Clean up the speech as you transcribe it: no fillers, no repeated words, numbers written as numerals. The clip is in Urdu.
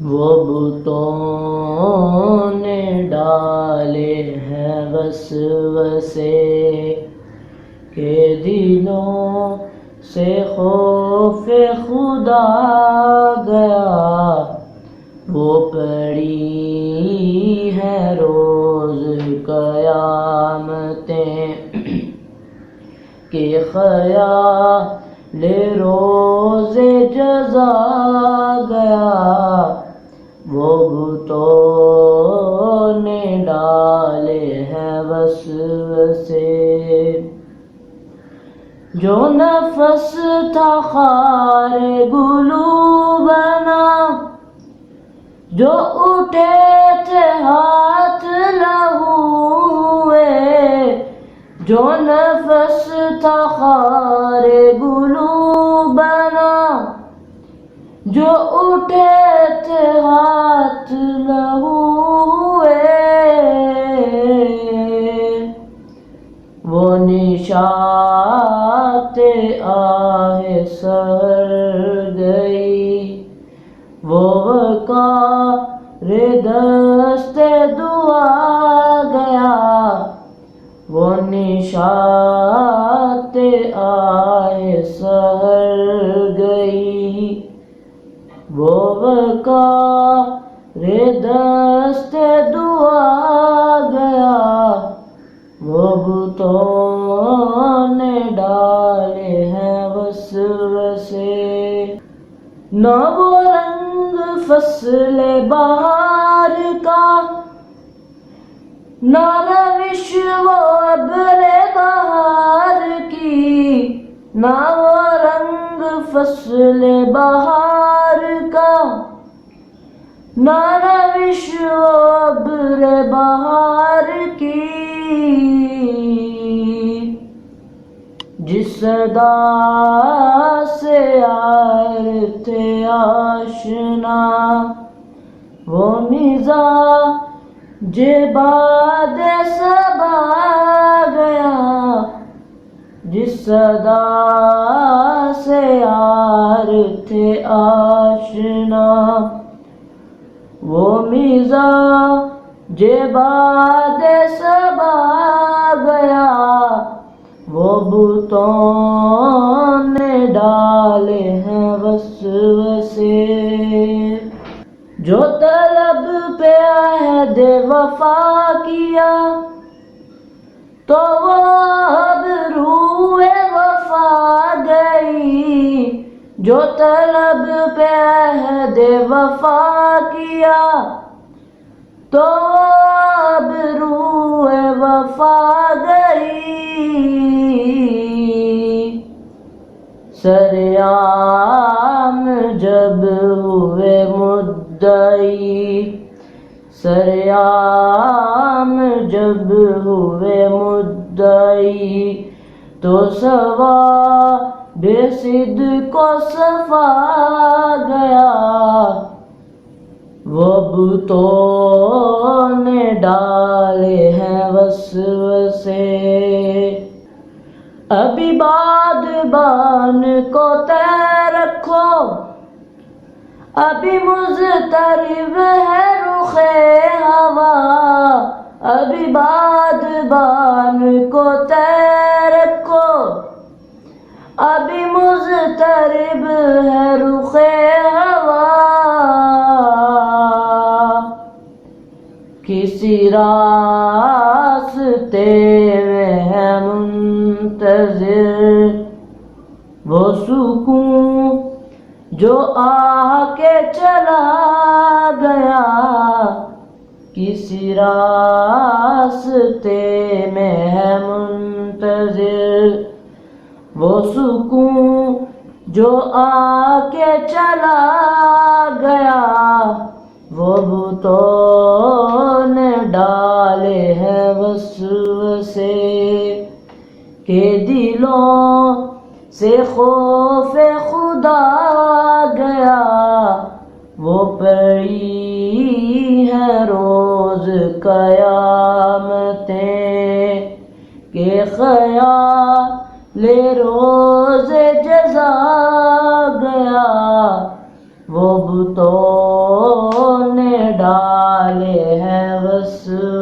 وہ بتوں نے ڈالے ہیں وسوسے کہ دلوں سے خوف خدا گیا، وہ پڑی ہیں روز قیامتیں کہ خیال روز جزا گیا، وہ بتوں نے ڈالے ہیں وسوسے۔ جو نفس تھا خار گلو بنا، جو اٹھے تھے ہاتھ لہو ہوئے، جو نفس تھا خار گلو بنا، جو اٹھے تھے ہاتھ لہو ہوئے، وہ نشاط آہ سحر گئی، وہ وقار دست دعا گیا، وہ نشاط آہ سحر گئی، وہ وقار دست دعا گیا، وہ بتوں نے ڈالے ہیں وسوسے۔ نہ وہ رنگ فصل بہار کا، نہ روش وہ ابر بہار کی، نہ وہ رنگ فصل بہار کا، نہ روش وہ ابر بہار کی، جس صدا سے آئے تھے آشنا، وہ مزاج باد صبا گیا، جس صدا سے آئے تھے آشنا، وہ مزاج باد صبا گیا، وہ بتوں نے ڈالے ہیں وسوسے۔ جو طلب پہ عہد وفا کیا، تو وہ ابرو وفا گئی، جو طلب پہ عہد وفا کیا، تو ابرو وفا گئی، سرعام جب ہوئے مدعی، سرعام جب ہوئے مدعی، تو ثواب صدق و صفا گیا، وہ بتوں نے ڈالے ہیں وسوسے۔ ابھی بادبان کو طے رکھو، ابھی مضطرب ہے رخ ہوا، ابھی بادبان کو طے رکھو، ابھی مضطرب ہے رخ ہوا، کسی راستے میں ہے منتظر وہ سکون جو آ کے چلا گیا، کسی راستے میں ہے منتظر وہ سکون جو آ کے چلا گیا، وہ بتوں نے ڈالے ہیں وسوسے کہ دلوں سے خوف خدا گیا، وہ پڑی ہے روز قیامتیں کہ خیال روز جزا گیا، وہ بتوں نے ڈالے ہیں وسوسے